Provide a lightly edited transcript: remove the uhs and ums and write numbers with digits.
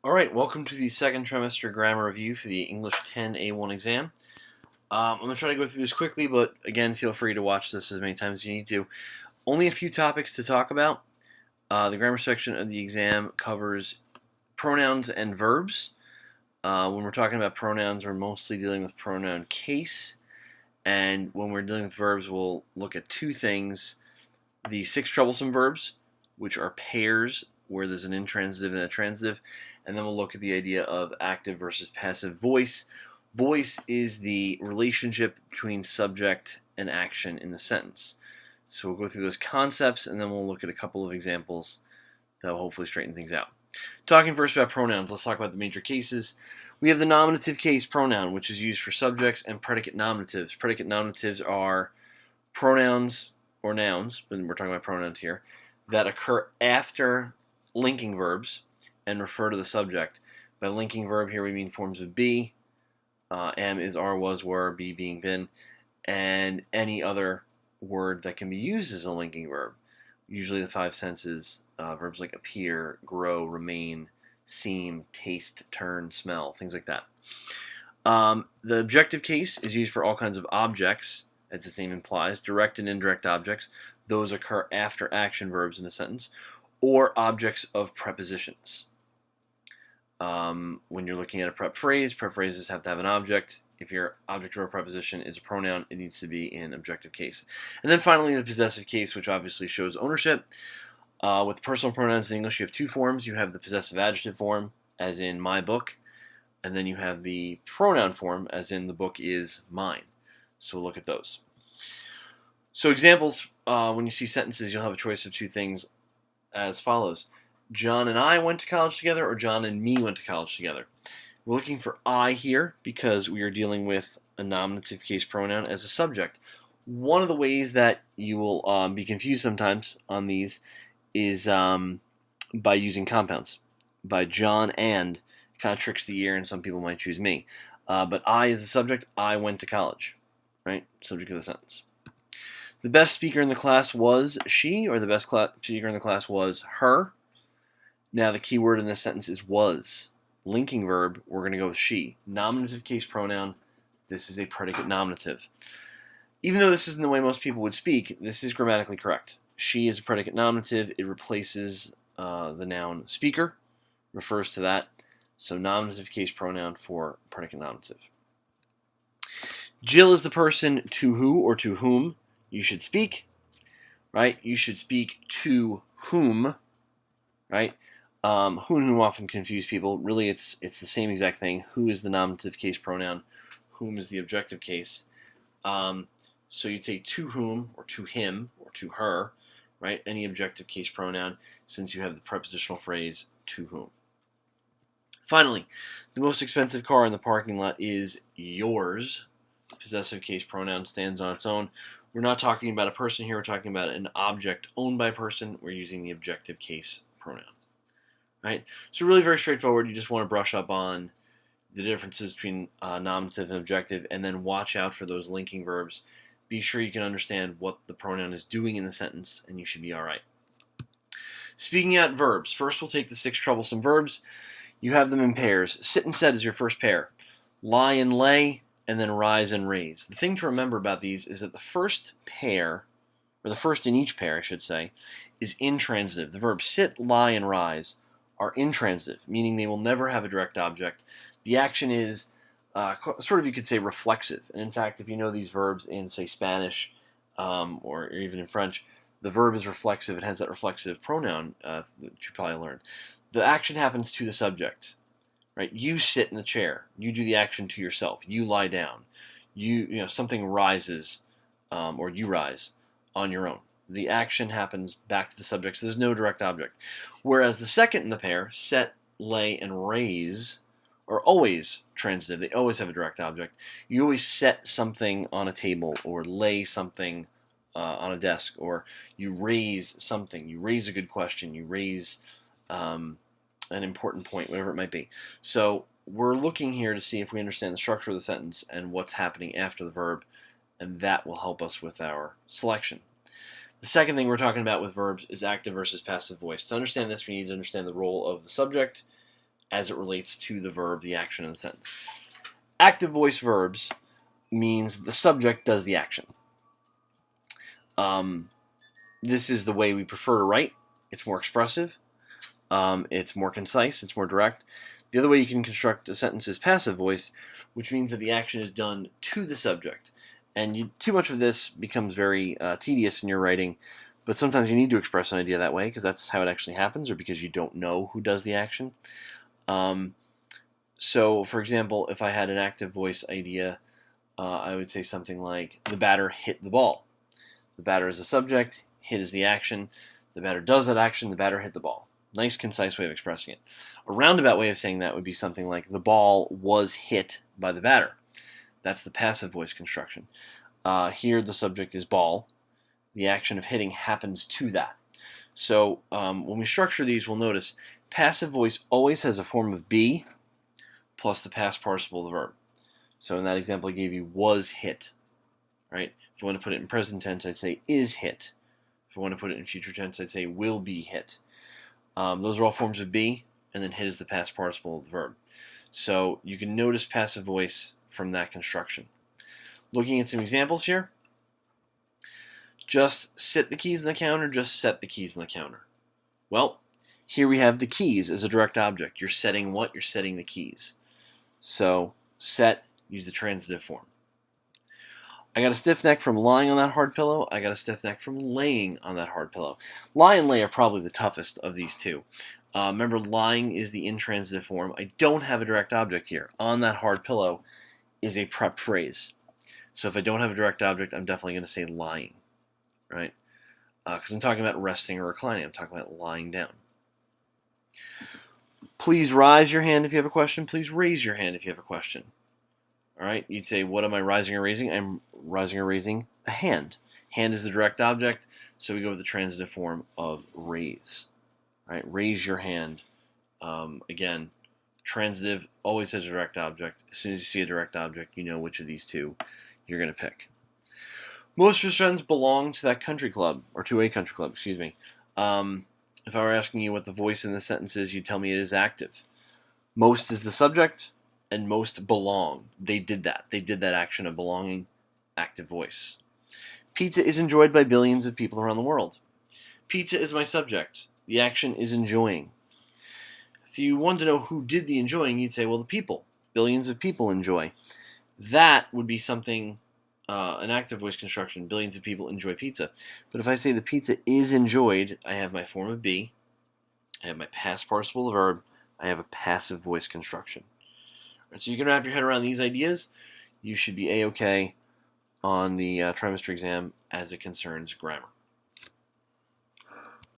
All right, welcome to the second trimester grammar review for the English 10 A1 exam. I'm going to try to go through this quickly, but again, feel free to watch this as many times as you need to. Only a few topics to talk about. The grammar section of the exam covers pronouns and verbs. When we're talking about pronouns, we're mostly dealing with pronoun case. And when we're dealing with verbs, we'll look at two things. The 6 troublesome verbs, which are pairs where there's an intransitive and a transitive. And then we'll look at the idea of active versus passive voice. Voice is the relationship between subject and action in the sentence. So we'll go through those concepts, and then we'll look at a couple of examples that will hopefully straighten things out. Talking first about pronouns, let's talk about the major cases. We have the nominative case pronoun, which is used for subjects, and predicate nominatives. Predicate nominatives are pronouns or nouns, but we're talking about pronouns here, that occur after linking verbs and refer to the subject. By linking verb here we mean forms of be, am, is, are, was, were, be, being, been, and any other word that can be used as a linking verb. Usually the 5 senses, verbs like appear, grow, remain, seem, taste, turn, smell, things like that. The objective case is used for all kinds of objects, as the name implies, direct and indirect objects. Those occur after action verbs in a sentence, or objects of prepositions. When you're looking at a prep phrase, prep phrases have to have an object. If your object of a preposition is a pronoun, it needs to be in objective case. And then finally, the possessive case, which obviously shows ownership. With personal pronouns in English, you have two forms. You have the possessive adjective form, as in my book, and then you have the pronoun form, as in the book is mine. So we'll look at those. So examples, when you see sentences, you'll have a choice of two things as follows. John and I went to college together, or John and me went to college together. We're looking for I here because we are dealing with a nominative case pronoun as a subject. One of the ways that you will be confused sometimes on these is by using compounds. By John and, kind of tricks the ear, and some people might choose me. But I is the subject, I went to college, right? Subject of the sentence. The best speaker in the class was she, or the best speaker in the class was her. Now the key word in this sentence is was. Linking verb, we're going to go with she. Nominative case pronoun, this is a predicate nominative. Even though this isn't the way most people would speak, this is grammatically correct. She is a predicate nominative. It replaces the noun speaker, refers to that. So nominative case pronoun for predicate nominative. Jill is the person to who or to whom you should speak, right? You should speak to whom, right? Who and whom often confuse people. Really, it's the same exact thing. Who is the nominative case pronoun? Whom is the objective case? So you'd say to whom, or to him, or to her, right? Any objective case pronoun, since you have the prepositional phrase to whom. Finally, the most expensive car in the parking lot is yours. Possessive case pronoun stands on its own. We're not talking about a person here. We're talking about an object owned by a person. We're using the objective case pronoun. Right? So really very straightforward. You just want to brush up on the differences between nominative and objective, and then watch out for those linking verbs. Be sure you can understand what the pronoun is doing in the sentence, and you should be all right. Speaking out verbs. First, we'll take the 6 troublesome verbs. You have them in pairs. Sit and set is your first pair. Lie and lay, and then rise and raise. The thing to remember about these is that the first pair, or the first in each pair, I should say, is intransitive. The verbs sit, lie, and rise are intransitive, meaning they will never have a direct object. The action is sort of, you could say, reflexive. And in fact, if you know these verbs in, say, Spanish or even in French, the verb is reflexive. It has that reflexive pronoun that you probably learned. The action happens to the subject, right? You sit in the chair. You do the action to yourself. You lie down. You know, something rises or you rise on your own. The action happens back to the subject, so there's no direct object. Whereas the second in the pair, set, lay, and raise, are always transitive. They always have a direct object. You always set something on a table, or lay something on a desk, or you raise something. You raise a good question. You raise an important point, whatever it might be. So we're looking here to see if we understand the structure of the sentence and what's happening after the verb, and that will help us with our selection. The second thing we're talking about with verbs is active versus passive voice. To understand this, we need to understand the role of the subject as it relates to the verb, the action, and the sentence. Active voice verbs means the subject does the action. This is the way we prefer to write. It's more expressive. It's more concise. It's more direct. The other way you can construct a sentence is passive voice, which means that the action is done to the subject. And too much of this becomes very tedious in your writing, but sometimes you need to express an idea that way because that's how it actually happens, or because you don't know who does the action. So, for example, if I had an active voice idea, I would say something like, the batter hit the ball. The batter is the subject, hit is the action. The batter does that action, the batter hit the ball. Nice, concise way of expressing it. A roundabout way of saying that would be something like, the ball was hit by the batter. That's the passive voice construction. Here the subject is ball. The action of hitting happens to that. So when we structure these, we'll notice passive voice always has a form of be plus the past participle of the verb. So in that example I gave you, was hit. Right? If you want to put it in present tense, I'd say is hit. If I want to put it in future tense, I'd say will be hit. Those are all forms of be, and then hit is the past participle of the verb. So you can notice passive voice from that construction. Looking at some examples here, just sit the keys on the counter, just set the keys on the counter. Well, here we have the keys as a direct object. You're setting what? You're setting the keys. So set, use the transitive form. I got a stiff neck from lying on that hard pillow. I got a stiff neck from laying on that hard pillow. Lie and lay are probably the toughest of these two. Remember, lying is the intransitive form. I don't have a direct object here. On that hard pillow is a prep phrase. So if I don't have a direct object, I'm definitely going to say lying, right? Because I'm talking about resting or reclining. I'm talking about lying down. Please rise your hand if you have a question. Please raise your hand if you have a question. All right, you'd say, what am I rising or raising? I'm rising or raising a hand. Hand is the direct object, so we go with the transitive form of raise. All right, raise your hand. Again, transitive always has a direct object. As soon as you see a direct object, you know which of these two you're going to pick. Most of your friends belong to that country club, or to a country club, excuse me. If I were asking you what the voice in the sentence is, you'd tell me it is active. Most is the subject, and most belong. They did that. They did that action of belonging, active voice. Pizza is enjoyed by billions of people around the world. Pizza is my subject. The action is enjoying. If you wanted to know who did the enjoying, you'd say, well, the people. Billions of people enjoy. That would be something, an active voice construction. Billions of people enjoy pizza. But if I say the pizza is enjoyed, I have my form of be. I have my past participle of the verb. I have a passive voice construction. So you can wrap your head around these ideas. You should be A-OK on the trimester exam as it concerns grammar.